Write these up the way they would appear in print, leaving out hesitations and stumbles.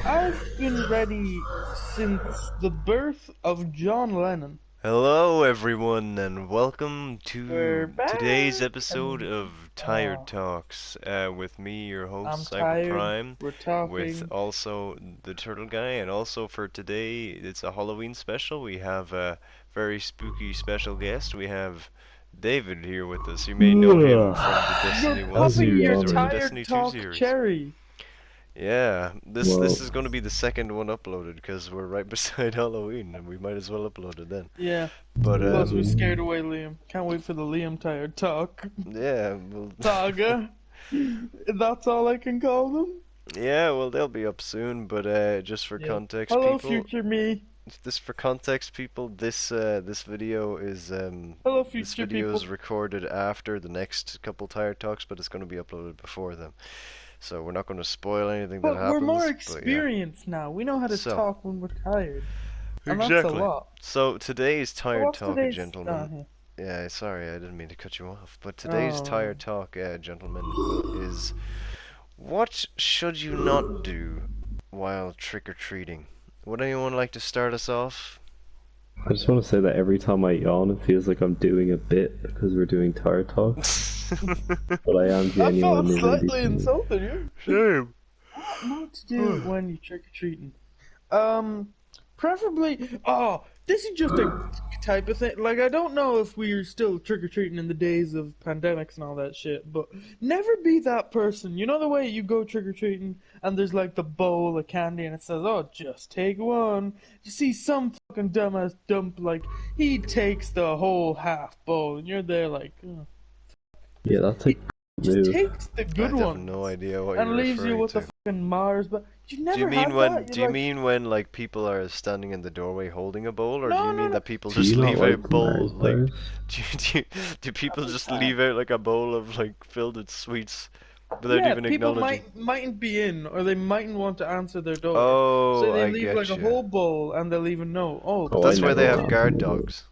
I've been ready since the birth of John Lennon. Hello, everyone, and welcome We're to today's back, episode and of Tired Talks. With me, your I'm host, tired. Cyberprime, We're with talking. also the Turtle Guy, and also for today, it's a Halloween special. We have a very spooky special guest. We have David here with us. You may know him from the You're Destiny 1 How's it popping your series or the going? tired Destiny 2 talk series. cherry. Yeah, this Well, is going to be the second one uploaded because we're right beside Halloween, and we might as well upload it then. Yeah. But Plus, we scared away Liam. Can't wait for the Liam tired talk. yeah, well, Saga. That's all I can call them. yeah, well, they'll be up soon. But just for Yeah. context, Hello, people, future me. this video is Hello, future people. recorded after the next couple Tired Talks, but it's going to be uploaded before them. So we're not going to spoil anything that But we're more happens. But yeah, experienced now. We know how to so talk when we're tired. And that's a exactly. lot. So today's So Tired what's Talk, today's... gentlemen. here. Yeah, sorry, I didn't mean to cut you off. But today's Oh. Tired Talk, gentlemen, is what should you not do while trick-or-treating? Would anyone like to start us off? I just want to say that every time I yawn, it feels like I'm doing a bit because we're doing tire talk, but I am I felt genuinely slightly really. insulted, yeah. Shame. What not to do when you trick or treating? Preferably. Oh, this is just a type of thing. Like, I don't know if we're still trick or treating in the days of pandemics and all that shit, but never be that person. You know the way you go trick or treating and there's like the bowl of candy and it says, "Oh, just take one." You see some fucking dumbass dump like he takes the whole half bowl and you're there like, oh. Yeah, that's He a just move. takes the I good have ones no idea what and you're leaves you referring with the to. fucking Mars. But you Do you never mean had when that. do You're you like, mean when like people are standing in the doorway holding a bowl, or do no, you no, mean no. that people Do just you not leave a like the bowl Mars like bars? do people How's just that? leave out like a bowl of like filled with sweets without Yeah, even people acknowledging? mightn't be in, or they mightn't want to answer their door, so Oh, they I leave like get a you. whole bowl, and they'll even know. Oh, But Oh, I that's why please they never have take. answer guard my door. dogs.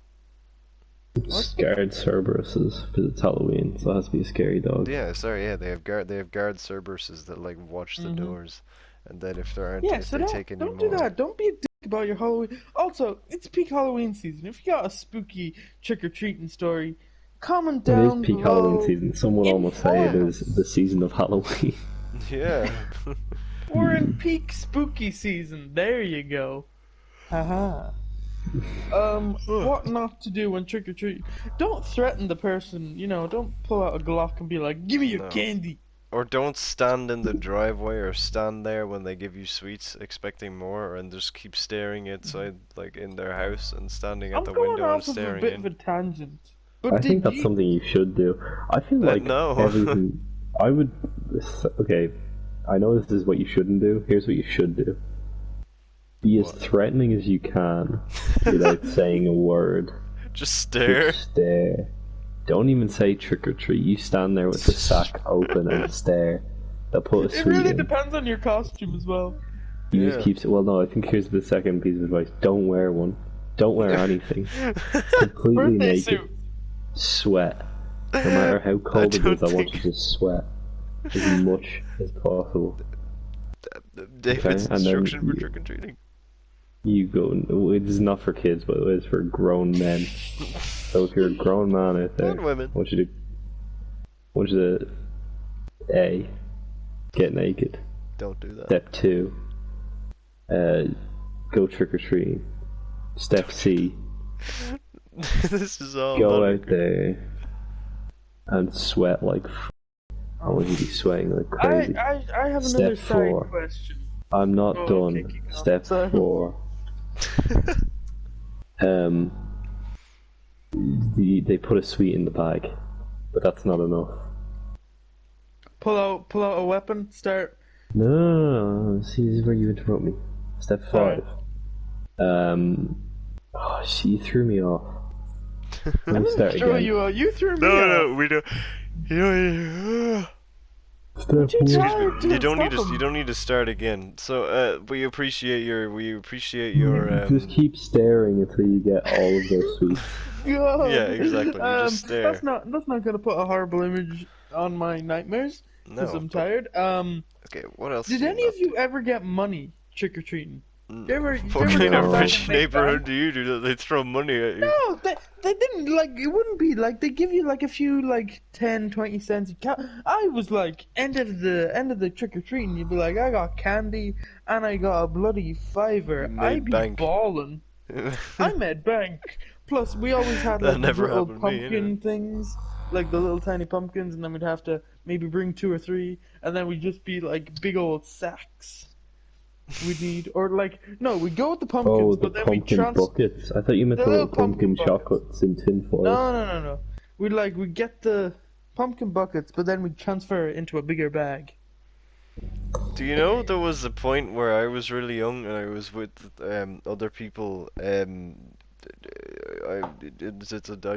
What? Scared Cerberuses because it's Halloween, so it has to be a scary dog. Yeah, sorry, yeah, they have guard Cerberuses that like watch the Mhm. doors, and then if there aren't Yeah, if so they take any don't do more. that. Don't be a dick about your Halloween. Also, it's peak Halloween season. If you got a spooky trick or treating story, comment It is down peak Halloween below. season. Some would almost say it Inform is the us. season of Halloween. Yeah. We're in peak spooky season. There you go. Haha. What not to do when trick or treat? Don't threaten the person. You know, don't pull out a Glock and be like, "Give me your No. candy." Or don't stand in the driveway or stand there when they give you sweets expecting more and just keep staring outside like in their house and standing at I'm the going window and off of a staring bit of in. a tangent, I but think did that's you? something you should do. I feel like No. everything. I would. Okay, I know this is what you shouldn't do. Here's what you should do: be as What? threatening as you can without saying a word. Just stare. Just stare. Don't even say trick or treat. You stand there with the sack open and stare. They'll put a It sweet really in. depends on your costume as well. You Yeah. just keep. Well, no. I think here's the second piece of advice: don't wear one. Don't wear anything. Completely Birthday naked. suit. Sweat. No matter how cold it don't is, I want you think to sweat as much as possible. David's Okay, and then instruction for trick or treating. you go. It is not for kids, by the way. It's for grown men. So if you're a grown man out there, And women. I want you to A, get naked. Don't do that. Step 2, go trick or treating. Step C, This is all go not out there and sweat like. I want you to be sweating like crazy. I have Step another side 4. question. I'm not Oh, done. okay, keep going. Step Sorry. 4. They put a sweet in the bag, but that's not enough. Pull out a weapon. Start. No, see, this is where you interrupt me. Step 5. Oh, see, you threw me off. Let me start Throw again. you out. You threw me No, out. we don't. Step You 4. tried to You don't need stop to. You him. don't need to start again. So, we appreciate your. Just keep staring until you get all of those sweets. God. Yeah, exactly. You just stare. That's not gonna put a horrible image on my nightmares because No. I'm But, tired. okay. What else? Did do you any not of you do? ever get money trick or treating? Mm. They were What kind come of back rich and make neighborhood bank. do you do that they throw money at you? No, they didn't like. It wouldn't be like they give you like a few like 10, 20 cents. I was like end of the trick or treating. You'd be like, I got candy and I got a bloody You fiver. I'd made be bank. balling. I made bank. Plus, we always had That like these never little happened to me, anyway. pumpkin things, like the little tiny pumpkins, and then we'd have to maybe bring 2 or 3, and then we'd just be like big old sacks. We'd need, or like, no, we'd go with the Oh, pumpkins, the but then we'd pumpkin buckets. I thought you meant the the little little pumpkin pumpkin buckets. chocolates in tin foil. No. We'd get the pumpkin buckets, but then we'd transfer it into a bigger bag. Do you know there was a point where I was really young and I was with other people. I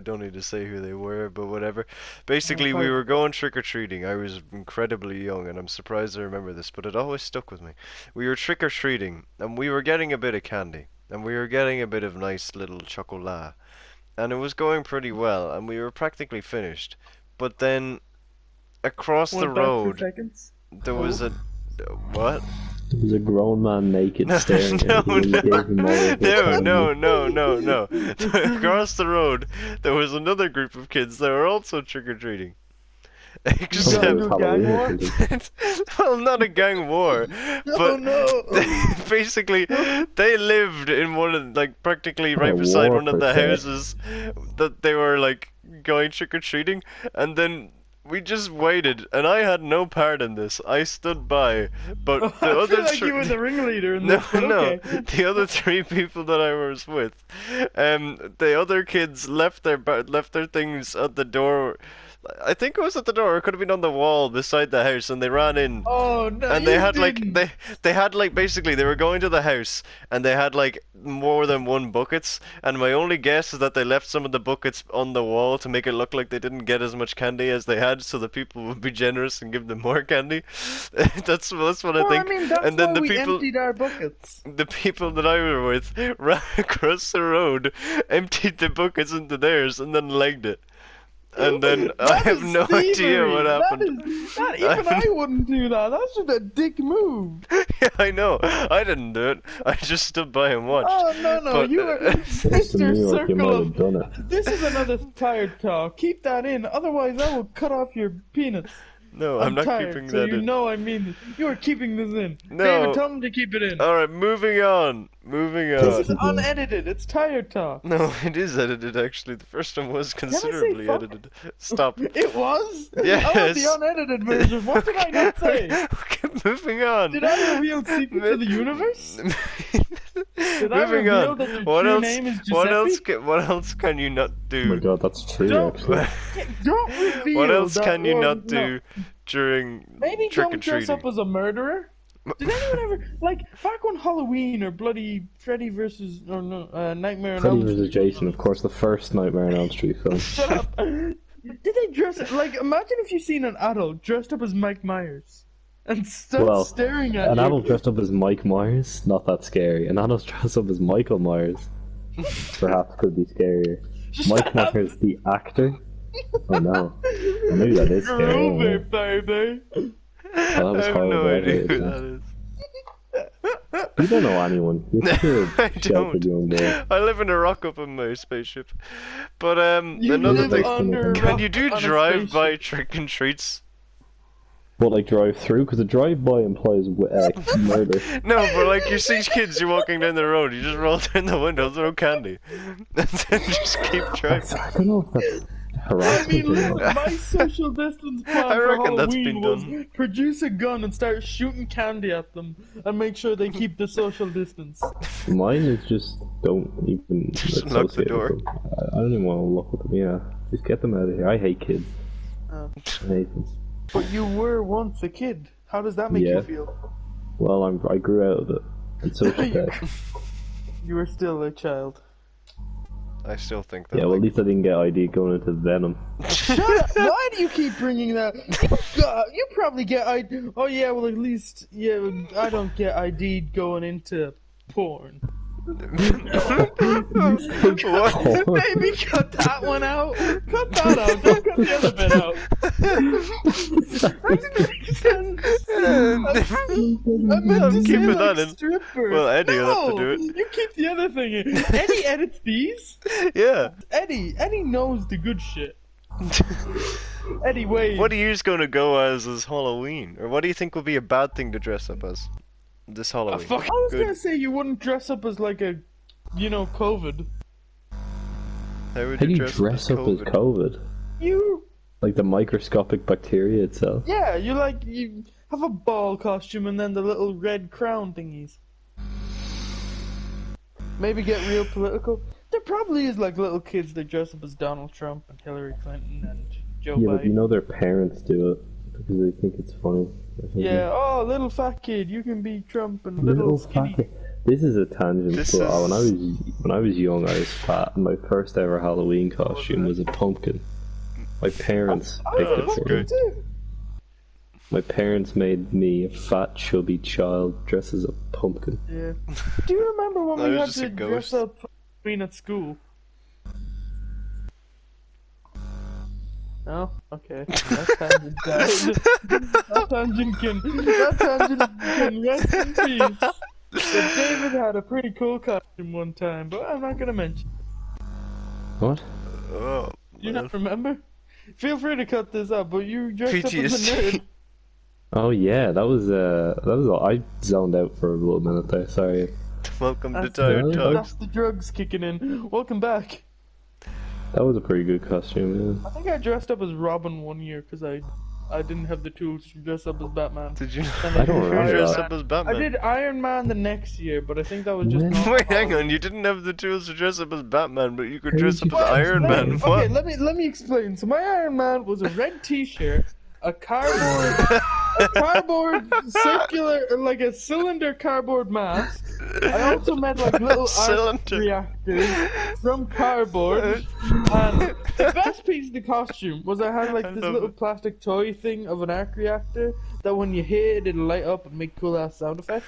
don't need to say who they were, but whatever. Basically, we fine. were going trick or treating. I was incredibly young, and I'm surprised I remember this, but it always stuck with me. We were trick or treating, and we were getting a bit of candy, and we were getting a bit of nice little chocolat, and it was going pretty well, and we were practically finished. But then across the Went back for road, seconds. there was a what? There was a grown man naked staring No, at you when you gave him all of his no, candy. no. Across the road, there was another group of kids that were also trick or treating. You got Except, into a gang Halloween or war? something. well, not a gang war, Oh but no! basically, they lived in one of, like, practically Not right a beside war one of per the se. houses that they were, like, going trick or treating, and then we just waited, and I had no part in this. I stood by, but the I feel other like you were the ringleader in no, this, but no, okay. the other 3 people that I was with, the other kids left their things at the door. I think it was at the door. It could have been on the wall beside the house, and they ran in. Oh no, And they you had didn't. they had like basically they were going to the house and they had like more than one buckets, and my only guess is that they left some of the buckets on the wall to make it look like they didn't get as much candy as they had, so the people would be generous and give them more candy. That's what I Well, I think. mean, that's And then why the we people emptied our buckets. the people that I were with ran across the road, emptied the buckets into theirs, and then legged it. And then I That have is no idea what thievery. happened. Even I wouldn't do that. That's just a dick move. Yeah, I know. I didn't do it. I just stood by and watched. Oh no, But, you were Seems to Mr. me like you Circle might of. have done it. This is another tired talk. Keep that in, otherwise I will cut off your peanuts. No, I'm not tired, keeping so that you in. know I mean this. You are keeping this in. No. David, tell him to keep it in. Alright, moving on. Moving This on. is unedited. It's tired talk. No, it is edited actually. The first one was say considerably fuck? edited. Stop. It was? I want Yes. the unedited version. What did I not say? Okay, moving on. Did I reveal secrets of the universe? Did I Moving reveal on. that your What true else? name is What else? Giuseppe? What else can you not Oh my do? god, that's true Don't- actually. Don't reveal What else that can you was- not no. do during Maybe trick or don't dress treating? up as a murderer. Did anyone ever like back when Halloween or bloody Freddy versus or no Nightmare on Freddy Elm vs. Street? Jason, of course, the first Nightmare on Elm Street film. Shut up. Did they dress like? Imagine if you seen an adult dressed up as Mike Myers and start Well, staring at an you. adult dressed up as Mike Myers, not that scary. An adult dressed up as Michael Myers, perhaps could be scarier. Mike Shut up. Myers, the actor? Oh no. Well, maybe that is scary. I don't know. Groovy, baby. Oh, that was I have horrible. no idea It who is. that is. You don't know anyone. You're still I a sheltered don't. young boy. I live in a rock up in my spaceship. But You another live thing. under a Can Can rock you do on a drive-by spaceship. trick and treats? But like drive through, because a drive-by implies murder. No, but like you see kids, you're walking down the road, you just roll down the window, throw candy, and then just keep driving. I don't know if that's I harassment mean, or look, not. my social distance plan I for reckon that's Halloween been was done. produce a gun and start shooting candy at them and make sure they keep the social distance. Mine is just don't even Just lock the associate door. with them. I don't even want to look at them. Yeah, just get them out of here. I hate kids. Oh. I hate them. But you were once a kid. How does that make Yeah. you feel? Well, I grew out of it. And so should they. You were still a child. I still think that. Yeah, well, at like, least I didn't get ID going into Venom. Shut up! Why do you keep bringing that? You probably get ID. Oh yeah, well at least I don't get ID'd going into porn. what? Maybe cut that one out. Cut that out. Don't cut the other bit out. sense. I meant to say keeping like that in. stripper. Well, Eddie will have to No, do it. you keep the other thing in. Eddie edits these. Yeah. Eddie knows the good shit. Eddie, wait. What are you going to go as Halloween? Or what do you think would be a bad thing to dress up as this Halloween? Fuck. I was Good. gonna say you wouldn't dress up as like a, COVID. How would How do you you dress up as COVID? COVID? You, Like the microscopic bacteria itself? yeah, you have a ball costume and then the little red crown thingies. Maybe get real political. There probably is like little kids that dress up as Donald Trump and Hillary Clinton and Joe Yeah, Biden. but you know their parents do it because they think it's funny. or something. Yeah, oh, little fat kid, you can be Trump, and Little little fat skinny. kid. This is a tangent, This but is- when I was young, I was fat, and my first ever Halloween costume was a pumpkin. My parents I picked was it a for pumpkin me. too. My parents made me, a fat, chubby child, dress as a pumpkin. Yeah. Do you remember when I we was had just to a dress ghost. up for Halloween at school? No? Okay. That tangent died. That tangent can rest in peace. But David had a pretty cool costume one time, but I'm not gonna mention. What? Oh, Do you not remember? Feel free to cut this up, but you dressed up as a PTSD. nerd. Oh yeah, that was all. I zoned out for a little minute there. Sorry. Welcome to That's, Tired the- Talks. that's the drugs kicking in. Welcome back. That was a pretty good costume. I think I dressed up as Robin one year because I didn't have the tools to dress up as Batman. Did you And I don't did remember dress that. up as I Batman? did Iron Man the next year, but I think that was just When? not. Wait, hang on. You didn't have the tools to dress up as Batman, but you could Who dress did up you as dress Iron up Man. as? What? Okay, let me explain. So my Iron Man was a red T-shirt, a cardboard circular, like a cylinder cardboard mask. I also made like little arc Cylinder. reactors from cardboard. And the best piece of the costume was I had like I this love little it. plastic toy thing of an arc reactor that when you hit it, it'll light up and make cool ass sound effects.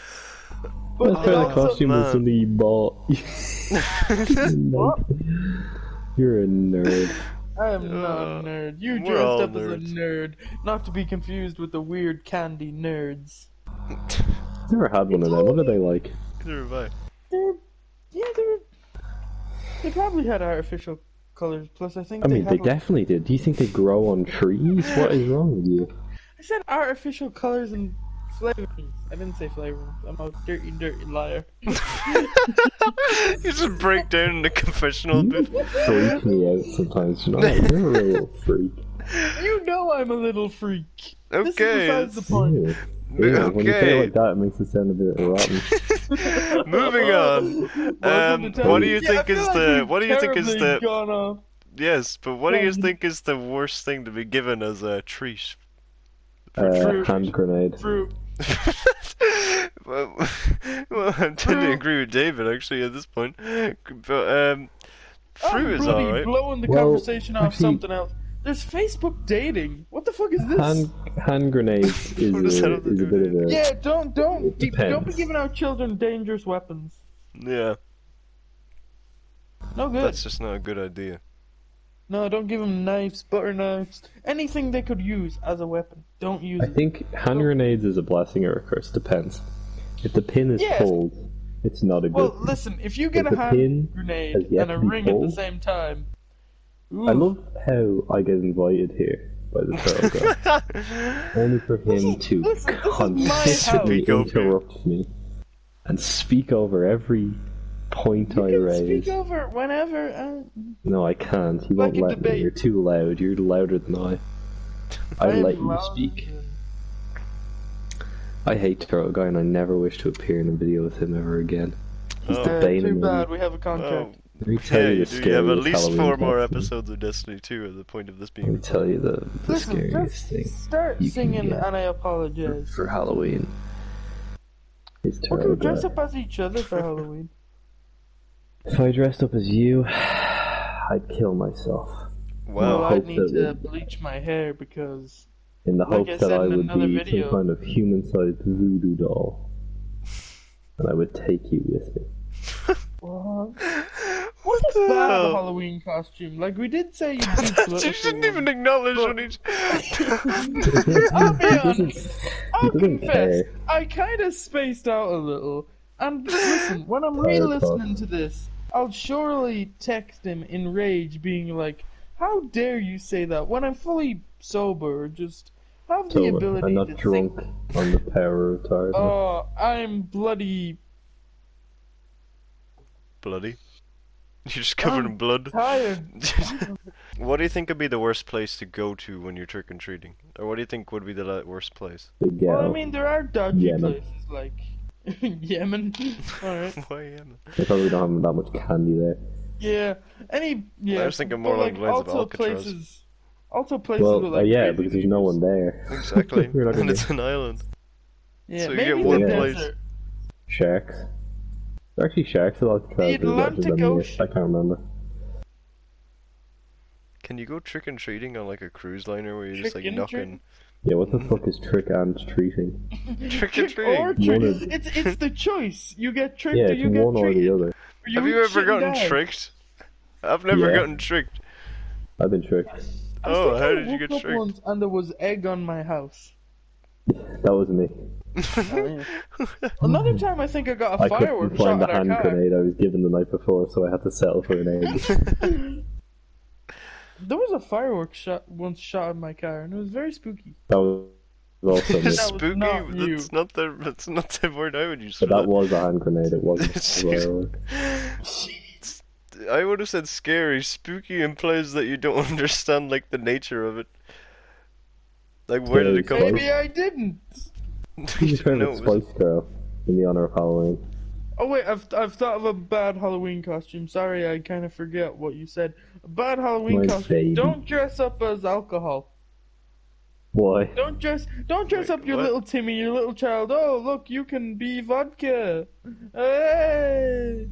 But What it kind of also, costume was man. something you bought? What? You're a nerd. I am not a nerd. You we're all dressed up as a nerds. nerd, not to be confused with the weird candy nerds. Never had one of them. What are they like? Neither have I. They probably had artificial colors. Plus, I think I mean, had, they like, definitely did. Do you think they grow on trees? What is wrong with you? I said artificial colors and flavorings. I didn't say flavorings. I'm a dirty, dirty liar. You just break down in the confessional You bit. freak me out sometimes. You know, you're a real freak. You know I'm a little freak. This is Okay. besides the point. Ew. Ew, when you say Okay. it like that, it makes it sound a bit rotten. Moving on. What do you think is the? What do you think is the? Gone off. Yes, but what do you think is the worst thing to be given as a treat? Fruit. Hand grenade. Fruit. well, I tend to agree with David actually at this point. But I'm fruit is bloody alright. blowing the Well, conversation off actually- something else. There's Facebook dating. What the fuck is this? Hand grenades What does is that a, have to is a do bit with of a. Yeah, don't It be depends. giving our children dangerous weapons. Yeah, No good. that's just not a good idea. No, don't give them knives, butter knives, anything they could use as a weapon. Don't use I it. think hand grenades is a blessing or a curse. Depends. If the pin is Yes. pulled, it's not a good Well, thing. listen, if you get If a the hand pin grenade has yet and a to be ring at the pulled- same time. I love how I get invited here by the Turtle guy. Only for him to this is my consistently house. Speak over. interrupt me and speak over every point I You can raise. speak over whenever. No, I can't. You Like won't a let me. debate. You're too loud. You're louder than I. I I'm let you louder speak. than- I hate Turtle Guy and I never wish to appear in a video with him ever again. He's Oh. the bane too of my bad, life. we have a Oh, contract. Let me tell yeah, you you the do. You have at scariest least Halloween 4 more costume. episodes of Destiny 2 at the point of this Let me being. tell you the Listen, scariest just thing start you can singing get and I apologize. for Halloween is We Turtle could dress Guy. up as each other for Halloween. If I dressed up as you, I'd kill myself. Well, I I'd hope need that to we- bleach my hair because In the Like hope I that said I in would another be video. some kind of human-sized voodoo doll. And I would take you with me. what? not a the bad hell? Halloween costume. Like, we did say you'd do You political didn't even ones, acknowledge but when he. I'll be He honest. I'll doesn't confess, care. I kind of spaced out a little. And listen, when I'm re-listening to this, I'll surely text him in rage, being like, "How dare you say that?" When I'm fully sober, or just have the Sober. I'm ability not to drunk think. on the power of tiredness. Oh, I'm bloody. Bloody. You're just covered in blood. Tired. What do you think would be the worst place to go to when you're trick or treating? Or what do you think would be the worst place? Big Well, I ghetto. mean, there are dodgy Yemen. places like Yemen. Alright. Why Yemen? They probably don't have that much candy there. Yeah. Yeah. I was thinking more but, along the lines of also Alcatraz. places Well, with like yeah, crazy because there's no views. one there. Exactly. You're not And gonna it's an island. Yeah, So you maybe get one the place. desert. Sharks. There are actually sharks at Alcatraz. The There's actually Atlantic them here. Ocean. I can't remember. Can you go trick and treating on like a cruise liner where you're just like Trick and knocking? Yeah, what the fuck is trick and treating? Trick or Trick or treating. treat. One of- It's the choice. You get tricked Yeah, or it's you get one or treated. the other. Or Have eat you ever shit and gotten die. tricked? I've never Yeah. gotten tricked. I've been tricked. I Oh, think how I did you woke get up tricked? once and there was egg on my house. That was me. Oh, yeah. Another time I think I got a I firework couldn't shot find the at our hand car. grenade I was given the night before, so I had to settle for an egg. There was a firework shot once shot at my car, and it was very spooky. That was also me. That was Spooky? not you. That's not the word I would use But for that was a hand grenade, it wasn't a It's- firework. I would have said scary. Spooky implies that you don't understand like the nature of it. Like where did it come Scary from? Maybe I didn't. He's You a know, favorite it was- Spice Girl in the honor of Halloween. Oh wait, I've thought of a bad Halloween costume. Sorry, I kind of forget what you said. A bad Halloween Mine's costume. baby. Don't dress up as alcohol. Why? Don't dress Wait, up your what? little Timmy, your little child. Oh, look, you can be vodka. Hey.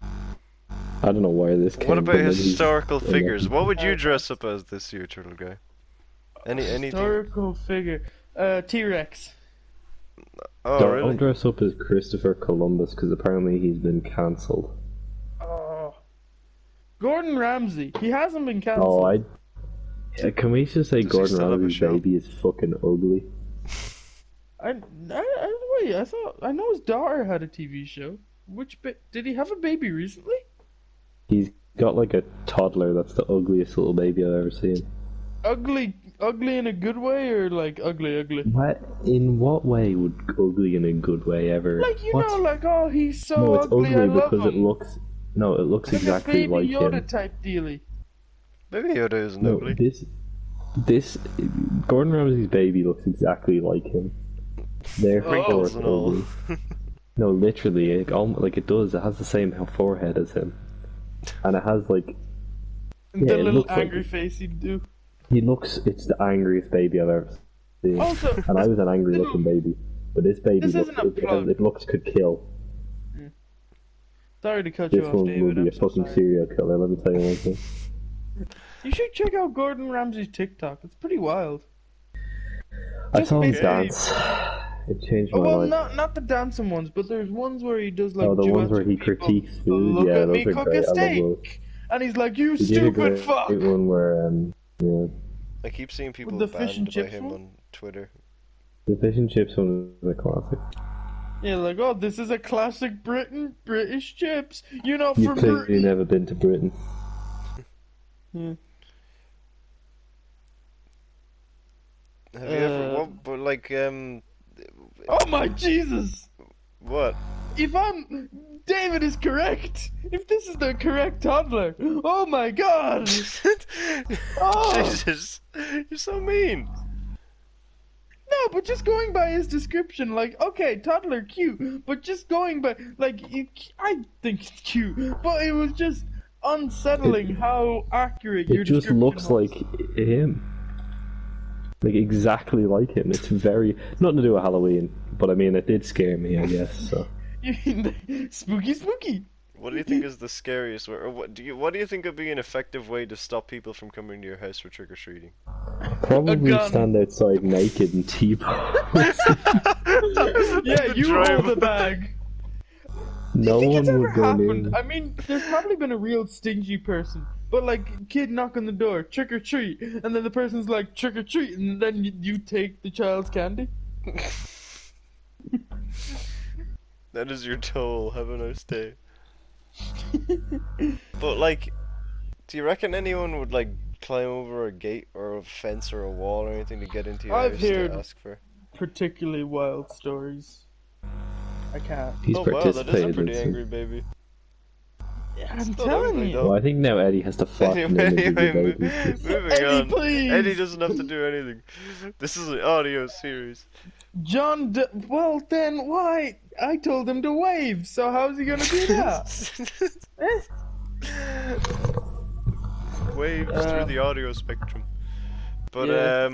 I don't know where this came What about from. historical Maybe- figures? What would you dress up as this year, Turtle Guy? Anything? Historical figure. T-Rex. Oh, Don't really? dress up as Christopher Columbus because apparently he's been cancelled. Oh. Gordon Ramsay. He hasn't been Oh, cancelled. can we just say Does he Gordon still have a Ramsay's show? baby is fucking ugly? Wait, I know his daughter had a TV show. Did he have a baby recently? He's got like a toddler that's the ugliest little baby I've ever seen. Ugly in a good way, or like ugly? What? In what way would ugly in a good way ever? Like, you What's- know, like, oh, he's so No, it's ugly, I love because it him. looks. No, it looks Like exactly a like baby Yoda him. type dealy. Maybe Yoda isn't No, ugly. this Gordon Ramsay's baby looks exactly like him. Therefore, Wrinkles it's and all. ugly. No, literally, like it does. It has the same forehead as him, and it has like And Yeah, the it little looks like angry it. face he'd do. he looks. It's the angriest baby I've ever seen, Also, and I was an angry looking baby. But this baby, This looks, isn't a plug. it looks could kill. sorry to cut you This off, one David. will be I'm a so fucking sorry. serial killer. Let me tell you one thing. You should check out Gordon Ramsay's TikTok. It's pretty wild. I Just saw him basically- dance. It changed Oh, my well, life. not the dancing ones, but there's ones where he does like. Oh, the ones duets where with he people. critiques food. Look Yeah, at me those are cook great. a I love those. steak, and he's like, "You He did a stupid great fuck." one where yeah, I keep seeing people the fish and banned by chips him one? on Twitter. the fish and chips one is a classic. Yeah, like, oh, this is a classic British chips. You know, You've from clearly Britain. never been to Britain. Yeah. Have you ever? Uh, What? But like, Oh my Jesus! what? If David is correct. If this is the correct toddler. Oh my God! Oh. Jesus, you're so mean. No, but just going by his description, like, okay, toddler, cute, but just going by, like, I think it's cute, but it was just unsettling how accurate your It just description looks was. like him. Like exactly like him. It's very nothing to do with Halloween, but I mean it did scare me, I guess. So Spooky. What do you think is the scariest way, or what do you think would be an effective way to stop people from coming to your house for trick or treating? probably gun. stand outside naked and T-pose. Yeah, you Drive. hold the bag. Do you No think it's one ever would go happened? near. I mean, there's probably been a real stingy person, but like, kid knock on the door, trick or treat, and then the person's like, trick or treat, and then you take the child's candy. That is your toll. Have a nice day. But like, do you reckon anyone would like climb over a gate or a fence or a wall or anything to get into your I've house to heard ask for? particularly wild stories. I can't. He's Oh wow, that is a participated in pretty some. angry baby. Yeah, I'm It's not telling ugly you. Well, though. I think now Eddie has to flatten Anyway, images of anyway, babies. moving Eddie, on. please. Eddie doesn't have to do anything. This is an audio series. John, well then why? I told him to wave, so how's he gonna do that? Eh? Waves through the audio spectrum. But Yeah,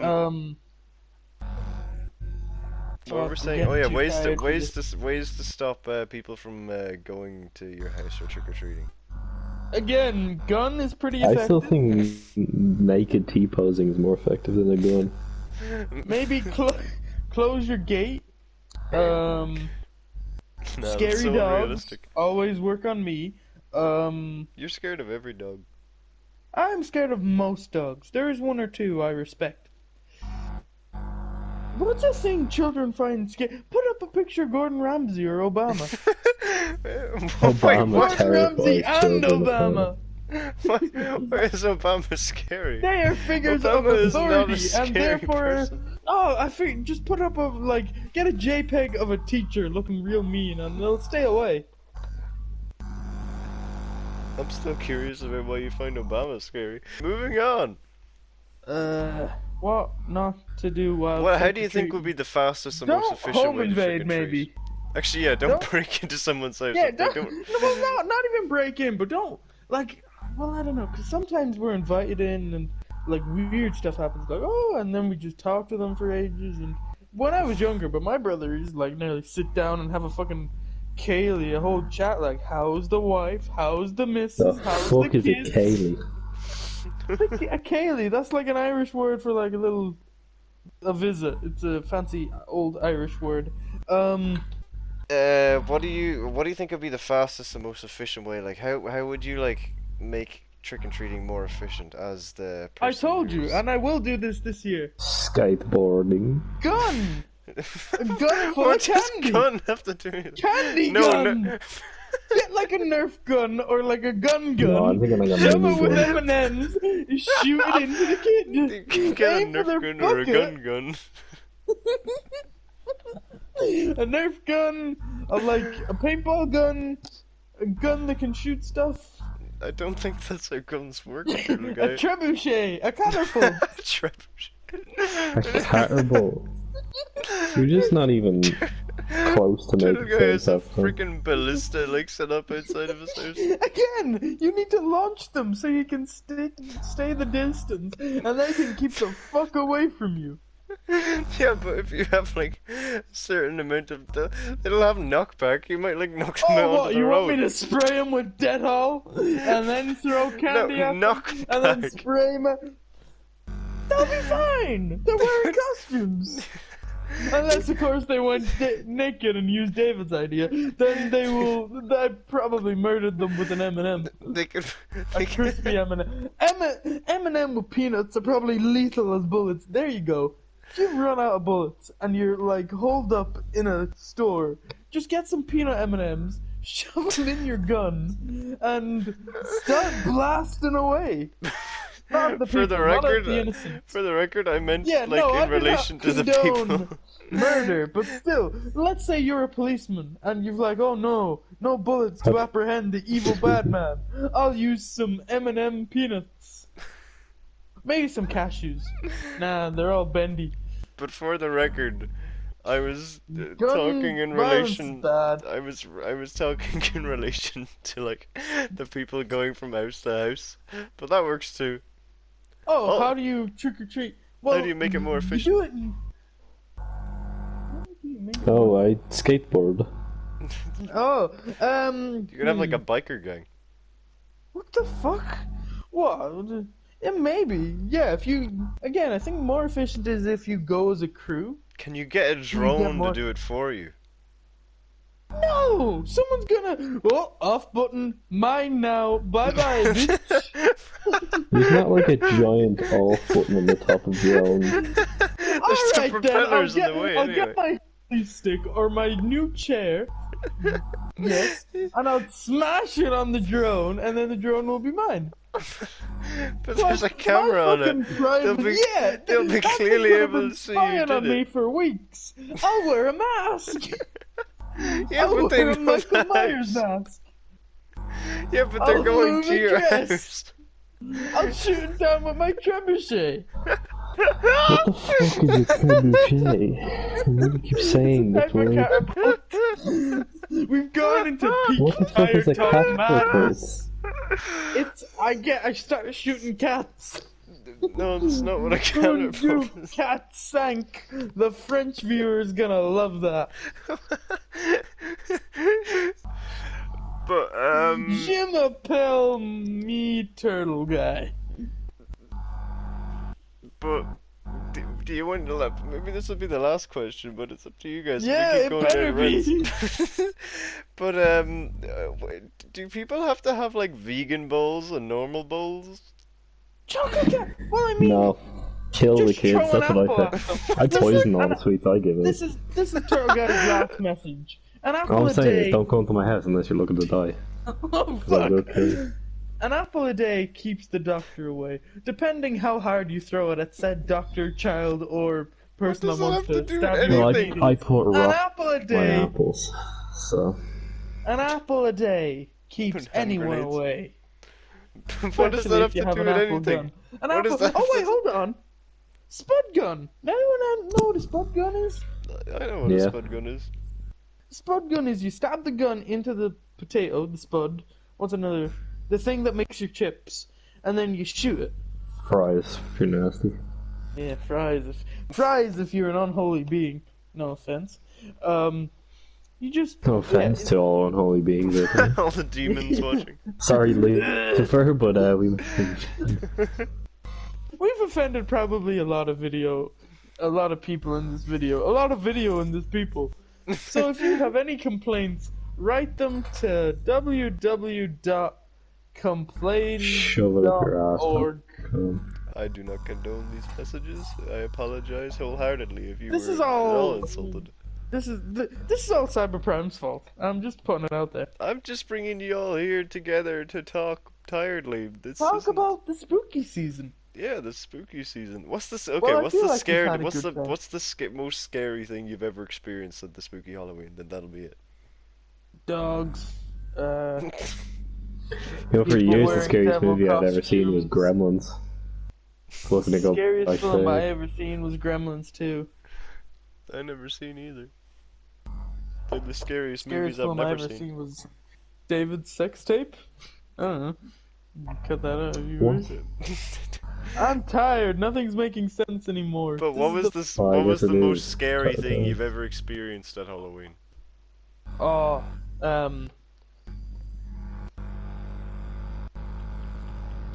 what were we I'm saying? getting Oh yeah, too tired for this. ways to stop people from going to your house or trick or treating. Again, gun is pretty I effective. still think naked T-posing is more effective than a gun. Maybe close your gate. No, that's Scary so dogs unrealistic. always work on me. You're scared of every dog. I'm scared of most dogs. There is one or two I respect. What's a thing children find scary? Put up a picture of Gordon Ramsay or Obama. Obama what? Gordon Ramsay terrifies and children. Obama. Why is Obama scary? They are figures Obama of is not a authority, scary and therefore, person. oh, I think just put up get a JPEG of a teacher looking real mean, and they'll stay away. I'm still curious about why you find Obama scary. Moving on. What not to do while? Well, how do you think would be the fastest and most Don't efficient home way to trick invade, and maybe. treat? Actually, yeah, don't Don't- break into someone's house. Yeah, Like, they don't. No, well, not even break in, but don't like. Well, I don't know, cause sometimes we're invited in and like weird stuff happens, like oh, and then we just talk to them for ages. And when I was younger, but my brother used to like nearly sit down and have a fucking Kaylee, a whole chat like, how's the wife, how's the missus, The how's fuck the is a kids. Kaylee? A Kaylee, that's like an Irish word for like a visit. It's a fancy old Irish word. What do you think would be the fastest and most efficient way? Like, how would you like make trick and treating more efficient as the person I told you, who's- and I will do this year. Skateboarding. Gun! A gun full What of does candy! gun have to do with it? Candy No, gun! no. Get like a Nerf gun or like a gun gun. No, I'm thinking like a Shove mini it with gun. M&Ms. Shoot it into the kid. You can get a Aim for their Nerf gun or a bucket. gun. A Nerf gun, a paintball gun, a gun that can shoot stuff, I don't think that's how guns work, little a guy. trebuchet, a catapult. A catapult. You're just not even close to Little making guy has a sense of them. freaking ballista like set up outside of his house. Again, you need to launch them so you can stay the distance, and they can keep the fuck away from you. Yeah, but if you have like a certain amount of, it'll have knockback. You might like knock them Oh, out what? onto the You road. want me to spray them with Dettol and then throw candy No, at them knockback. and then spray them? They'll be fine. They're wearing costumes. Unless, of course, they went naked and used David's idea, then they will. I probably murdered them with an M&M, They could. a They could crispy M&M. M&M with peanuts are probably lethal as bullets. There you go. If you've run out of bullets and you're like holed up in a store, just get some peanut M&Ms, shove them in your gun, and start blasting away. Not the For people, the not record, the innocent. for the record, I meant Yeah, like no, I in do not relation to the condone people. murder, but still, let's say you're a policeman and you're like, oh no bullets to apprehend the evil bad man. I'll use some M&M peanuts. Maybe some cashews. Nah, they're all bendy. But for the record, I was Gun talking in violence is relation. bad. I was talking in relation to like the people going from house to house, but that works too. Oh, Oh. how do you trick or treat? Well, How do you make it more You efficient? do it in... How do you make it Oh, more- I skateboard. Oh, You could have like a biker gang. What the fuck? What? Yeah, maybe. Yeah, if you... Again, I think more efficient is if you go as a crew. Can you get a get drone more- to do it for you? No! Someone's gonna. Oh, off button. Mine now. Bye bye, bitch. There's not like a giant off button on the top of your own. There's two Alright then, propellers in the way I'll anyway. get my hockey stick or my new chair. Yes. And I'll smash it on the drone, and then the drone will be mine. But there's a camera on it. They'll be that's clearly been able to see you spying did on me it. for weeks. I'll wear a mask. Yeah, I'll but they wear a know Michael the Myers house. mask. Yeah, but they're I'll going move to a your dress. house. I'll shoot it down with my trebuchet. What the fuck is a trebuchet? You keep saying this word. Catapult. We've gone into peak What the fuck tire is a talk madness. catapult? I started shooting cats. No, that's not what I Boom, catapult is. cat sank. The French viewer is gonna love that. But Je m'appelle me turtle guy. but do you want to let? Maybe this will be the last question, but it's up to you guys. Yeah, We keep it going better down be. rants. But do people have to have like vegan bowls and normal bowls? Chocolate cat. Well, I mean, No. Kill the just kids, throw an that's what apple I at say. them. I poison all Listen, the sweets I give This it. is Turtle Guy's last message. An apple All I'm a saying is day. don't come to my house unless you're looking to die. Oh 'Cause I will fuck. kill you. An apple a day keeps the doctor away, depending how hard you throw it at said doctor, child, or person that does that wants have to to do stab with you. Well, anything? I put An rock apple a in my day. apples. So. An apple a day keeps Put hand anyone grenades. away. What does Especially that if have you to have do an with apple anything? gun. An What apple. does that Oh have wait, to- hold on. Spud gun. Now anyone know what a spud gun is? I know what a Yeah. spud gun is. Spud gun is you stab the gun into the potato, the spud. What's another? The thing that makes your chips, and then you shoot it. Fries, if you're nasty. Yeah, fries if you're an unholy being. No offense. You just No offense to all unholy beings out there. All the demons watching. Sorry, Lucifer, but we. We've offended probably a lot of people in this video, a lot of video in this people. So if you have any complaints, write them to Shove it up your ass. www.complain.org. I do not condone these messages. I apologize wholeheartedly if you This were is at all all- insulted. This is all Cyberprime's fault. I'm just putting it out there. I'm just bringing you all here together to talk tiredly. This Talk isn't- about the spooky season. Yeah, the spooky season. What's this? Okay, Well, I what's feel the like we've scared? had a What's good the time. what's the most scary thing you've ever experienced at the spooky Halloween? Then that'll be it. Dogs. You know, for People years the wearing scariest devil movie I'd ever seen was costumes. Gremlins. Wasn't it go Scariest like film I the... ever seen was Gremlins 2. I never seen either. They're the scariest Scariest movies I've film I never ever seen. was David's sex tape. I don't know. Cut that out if you What? want. I'm tired. Nothing's making sense anymore. But what was this? Oh, I What was guess the it most is. scary Cut it thing out. you've ever experienced at Halloween? Oh,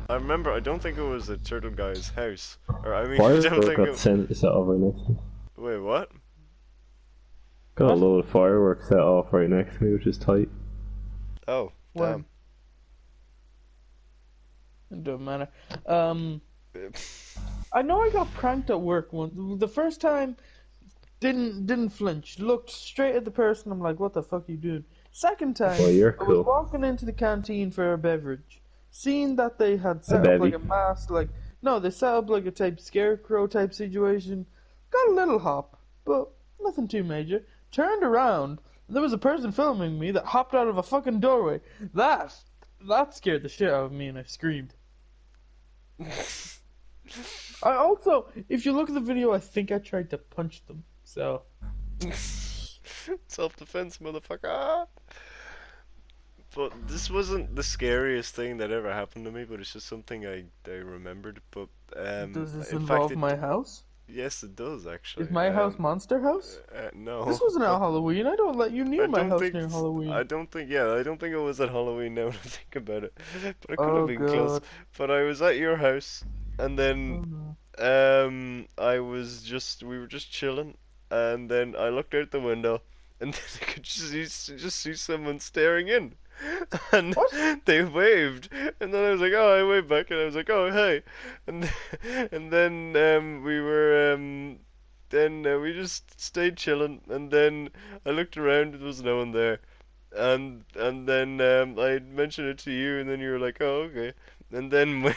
I remember. I don't think it was the turtle guy's house. Or I mean, I don't Firework think got it. sent set off right next to me. Wait, what? Got a What? load of fireworks set off right next to me, which is tight. Oh, when? damn. It don't matter. I know I got pranked at work once. The first time, didn't flinch. Looked straight at the person. I'm like, what the fuck you doing? Second time, Well, you're I was cool. walking into the canteen for a beverage. Seeing that they had set up bevy. like a mask, they set up like a type scarecrow type situation. Got a little hop, but nothing too major. Turned around, and there was a person filming me that hopped out of a fucking doorway. That scared the shit out of me, and I screamed. I also, if you look at the video, I think I tried to punch them. So Self-defense, motherfucker. But this wasn't the scariest thing that ever happened to me, but it's just something I remembered. But does this in involve fact, my house? yes, it does actually. Is my house Monster House? No. This wasn't at Halloween. I don't let you near I my don't house think near Halloween. I don't think it was at Halloween now that I think about it. But it could Oh, have been close. God. But I was at your house and Oh, then no. we were just chilling and then I looked out the window and then I could just see someone staring in, and What? they waved, and then I was like, oh, I waved back, and I was like, oh, hey, and and then we just stayed chilling, and then I looked around, there was no one there, and then I mentioned it to you, and then you were like, oh, okay. And then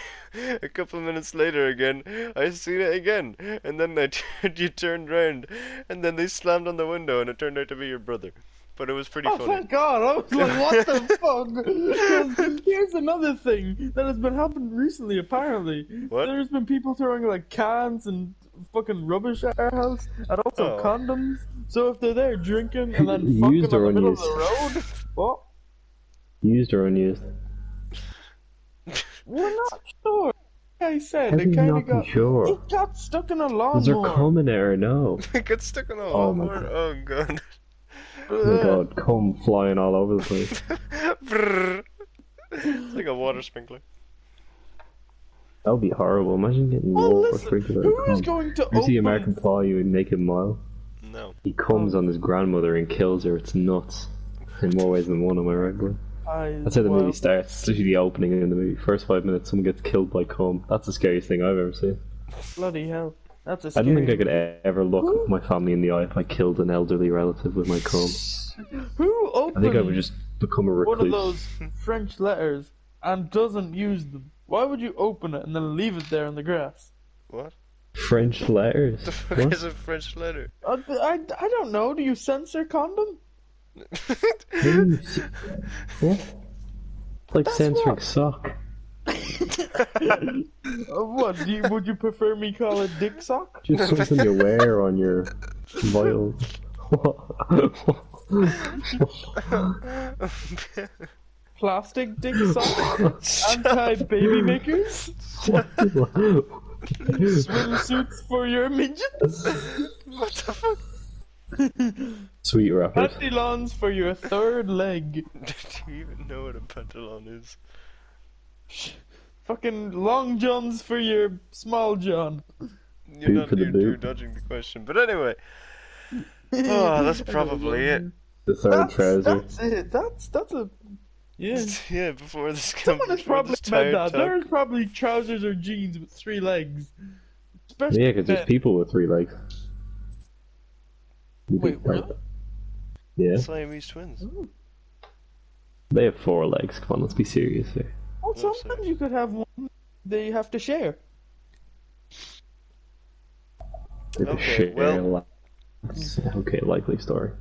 a couple of minutes later again, I seen it again, and then you turned round, and then they slammed on the window, and it turned out to be your brother. But it was pretty Oh, funny. thank God! I was like, what the fuck? Because here's another thing that has been happening recently, apparently. What? There's been people throwing, like, cans and fucking rubbish at our house, and also Oh. condoms. So if they're there drinking and then Used fucking or on the middle of unused? the road, what? Used or unused? We're not sure. Like I said, How they do you kind not of be got... sure? It got stuck in a Does there lawnmower. cum in there or no? It got stuck on a Oh my lawnmower. God. Oh god. Oh my god, cum flying all over the place. Brrr. It's like a water sprinkler. That would be horrible. Imagine getting Well, water listen, sprinkled out who of is cum. going to You see open... American Pie, you would make him mile. No. He comes on his grandmother and kills her. It's nuts. In more ways than one, am I right, boy? That's how the movie starts. It's literally the opening in the movie. First 5 minutes, someone gets killed by cum. That's the scariest thing I've ever seen. Bloody hell. That's a I don't think I scary... could ever look my family in the eye if I killed an elderly relative with my cum. Who I think I would opened just become a one of recluse. those French letters and doesn't use them? Why would you open it and then leave it there in the grass? What? French letters? The fuck What? is a French letter? I don't know. Do you censor condom? What? It's like That's censoring what- sock. What? Would you prefer me call it dick sock? Just something you wear on your vials. Plastic dick sock? Anti-baby makers? Swimsuits for your midgets? What the fuck? Sweet rappers. Pantalons for your third leg? Do you even know what a pantalon is? Fucking long johns for your small john. You're Boot not for the you're boot. dodging the question. But anyway. Oh, that's probably it. The third trouser. That's it. That's a... Yeah. Yeah, before this Someone has before probably this meant tired that. talk. There's probably trousers or jeans with 3 legs. Especially Yeah, because there's men. people with 3 legs. You Wait, think that- what? Yeah, Siamese twins. they have 4 legs. Come on, let's be serious here. Well, sorry. sometimes you could have one that you have to share. They have Okay, share well- legs. Okay, likely story.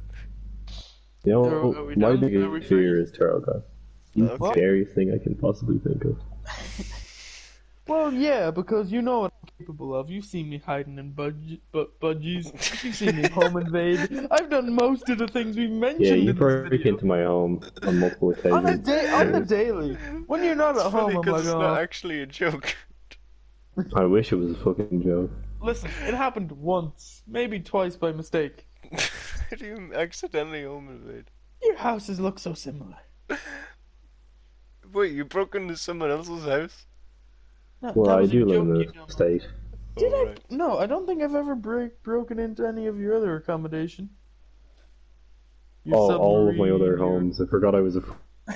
You know, Are we my done? Are we biggest fear is turtle guys. The Okay. scariest thing I can possibly think of. Well, yeah, because you know what I'm capable of. You've seen me hiding in budgies. You've seen me home invade. I've done most of the things we mentioned Yeah, you in this break video. into my home on multiple On occasions. the daily. When you're not It's at home, funny I'm 'cause like, it's oh. not actually a joke. I wish it was a fucking joke. Listen, it happened once, maybe twice by mistake. How do you accidentally home invade? Your houses look so similar. Wait, you broke into someone else's house? No, Well, that I was a do live joke, in you a know. state. Did Oh, I? right. No, I don't think I've ever broken into any of your other accommodation. Your All of my submarine, other your- homes. I forgot I was a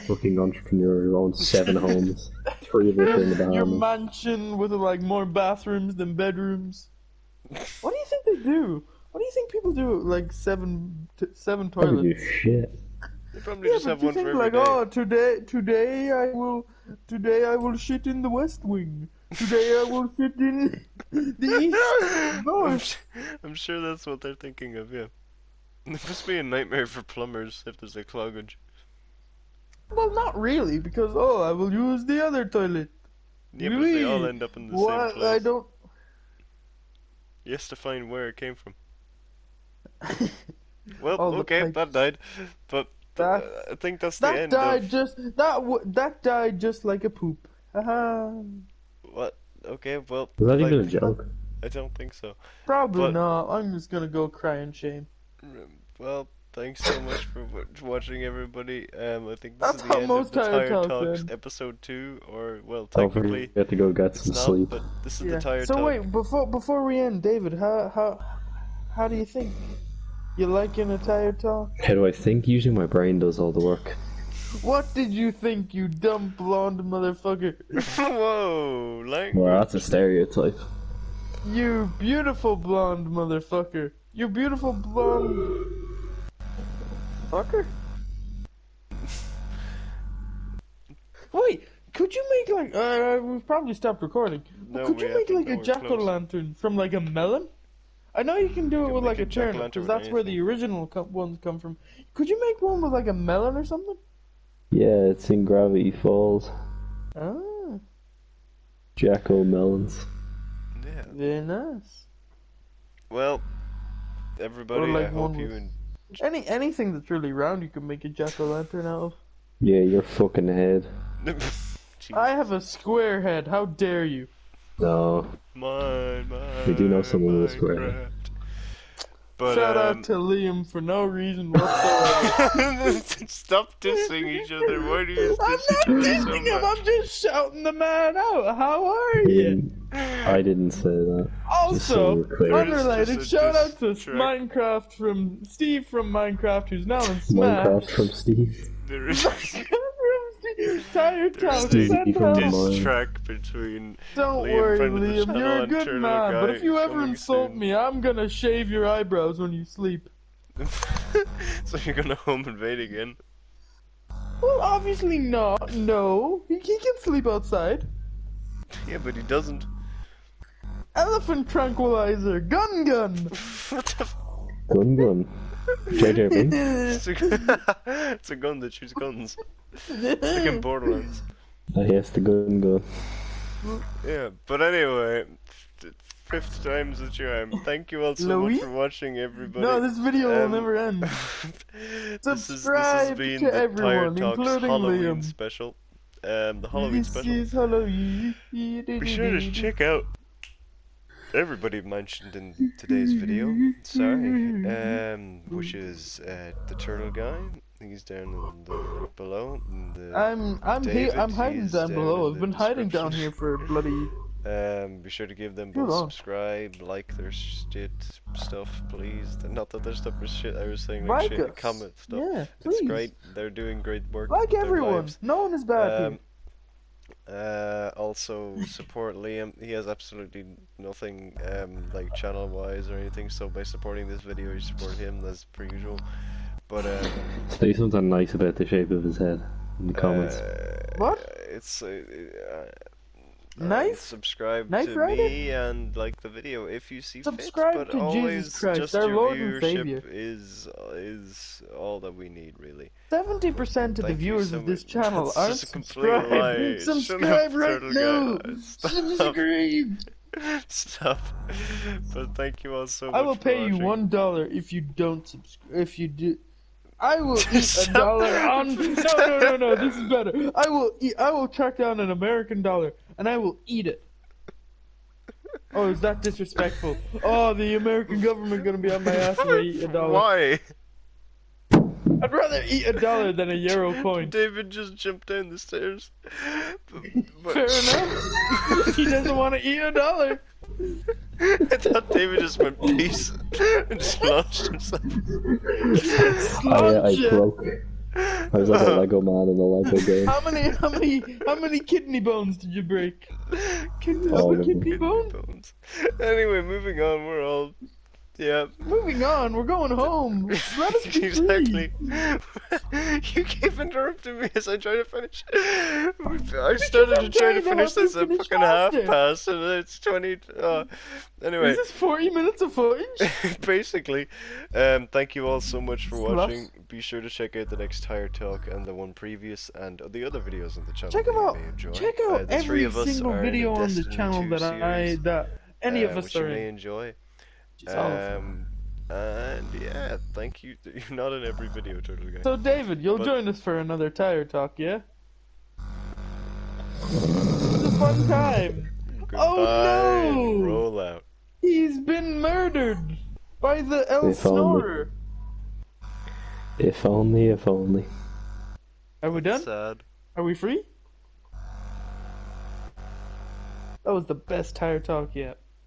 fucking entrepreneur who owns 7 homes. 3 of which are in the Your Bahamas. mansion with like more bathrooms than bedrooms. What do you think they do? What do you think people do? Like seven Probably toilets. do shit. They probably Yeah, just but have you one for think every like, day. oh, today I will shit in the West Wing. Today I will shit in the East. I'm, North. I'm sure that's what they're thinking of, yeah. It must be a nightmare for plumbers if there's a cloggage. Well, not really, because I will use the other toilet. Yeah, but they all Wee. end up in the What? same place. I don't. He has to find where it came from. Well, All the okay, pipes. that died. But That- I think that's the That end died of... just that died just like a poop. Haha. What? Okay, well... Was that like, even a joke? I don't think so. Probably But- not. I'm just gonna go cry in shame. Well, thanks so much for watching, everybody. I think this That's is the how end most of the Tired Tired Talks Talks end. episode 2, or, well, Don't technically, forget to go get it's some not, sleep. but this is Yeah. the Tired So Talk. wait, before we end, David, how do you think? You liking a tire talk? How do I think? Usually my brain does all the work. What did you think, you dumb blonde motherfucker? Whoa, Well, language. that's a stereotype. You beautiful blonde motherfucker. You beautiful blonde fucker. Wait, could you make like we've probably stopped recording. But No, could we you make haven't. like No, a we're close. jack-o'-lantern from like a melon? I know you can do You it can with make like a a turnip jack-o'-lantern because with that's where the anything. original ones come from. Could you make one with like a melon or something? Yeah, it's in Gravity Falls. Ah, Jack-o'-melons. Yeah. very nice. Well, Or everybody, I like hope one you with and anything that's really round. You can make a jack-o'-lantern out of. Yeah, your fucking head. I Jesus. have a square head. How dare you? No, Mine, we do know someone with a square head. Minecraft. But, Shout out to Liam for no reason whatsoever. stop dissing each other. Why do you I'm diss each not other dissing so him. much? I'm just shouting the man out. How are I you? didn't say that. Just so Also, we're clear. There is unrelated, just a shout out to diss track. Minecraft from Steve from Minecraft, who's now in Smash. Minecraft from Steve. There is Tire Town, Stevie send from help. the diss mine. track between Don't Liam, worry, friend of the Liam, channel, you're a and good Turtle man, but Guy if you ever coming insult soon. me, I'm gonna shave your eyebrows when you sleep. So you're gonna home invade again? Well, obviously not. No, he can sleep outside. Yeah, but he doesn't. Elephant tranquilizer, gun. What the f- Gun. JJ Bin. It's a gun that shoots guns. It's like in Borderlands. Yes, the gun. Yeah, but anyway, fifth time's the charm. Thank you all so Louis? much for watching, everybody. No, this video will never end. This has Subscribe been to the everyone, Tire Talks including Halloween Liam. special. The Halloween This special. is Halloween. Be sure to check out everybody mentioned in today's video. Sorry. Which is the Turtle Guy. He's down in the link below. And I'm David, hiding he's down below. in I've the been hiding down description. here for bloody. Be sure to give them Too both long. subscribe, like their shit stuff, please. Not that their stuff is shit. I was saying Like like shit, us. comment stuff. Yeah, It's please. great. They're doing great work. Like with their everyone. lives. No one is bad here. Also support Liam. He has absolutely nothing like channel wise or anything. So by supporting this video, you support him. That's per usual. But Say something nice about the shape of his head in the comments. What? It's Knife? subscribe Knife to Rider? me and like the video if you see Subscribe fit. But to always Jesus Christ, just our your Lord and viewership Savior. is all that we need, really. 70% of the Thank you viewers so of this much. channel That's aren't just a complete lie. subscribed. Shut Subscribe up, right Turtle now. Guy. Subscribe. Stop. But thank you all so much. I will for pay you watching. $1 if you don't subscribe. If you do, I will eat a Stop. dollar on. No. This is better. I will track down an American dollar and I will eat it. Oh, is that disrespectful? Oh, the American government gonna be on my ass if I eat a dollar. Why? I'd rather eat a dollar than a euro coin. David just jumped down the stairs. But- Fair enough. He doesn't want to eat a dollar. I thought David just went peace and just launched himself. I broke. I was like a Lego man in the Lego game. How many kidney bones did you break? All of them. Kidney bones? Anyway, moving on. We're all yeah. Moving on, we're going home. Let us be Exactly. free. You keep interrupting me as I try to finish. I started to try to finish this at fucking half past, and it's 20. Anyway. Is this 40 minutes of footage? Basically, thank you all so much for watching. Be sure to check out the next Tire Talk and the one previous and the other videos on the channel. Check them that you out. may enjoy. Check out The three every of us single are in video on the Destiny channel 2 that series, any of us which are you may in. enjoy. Just all of them. And yeah, thank you. You're not in every video, Turtle Guy. So David, you'll join us for another Tire Talk, yeah? It's a fun time. Goodbye. Oh no! Roll out. He's been murdered by the El If only. Snorer. If only. Are we done? Sad. Are we free? That was the best Tire Talk yet.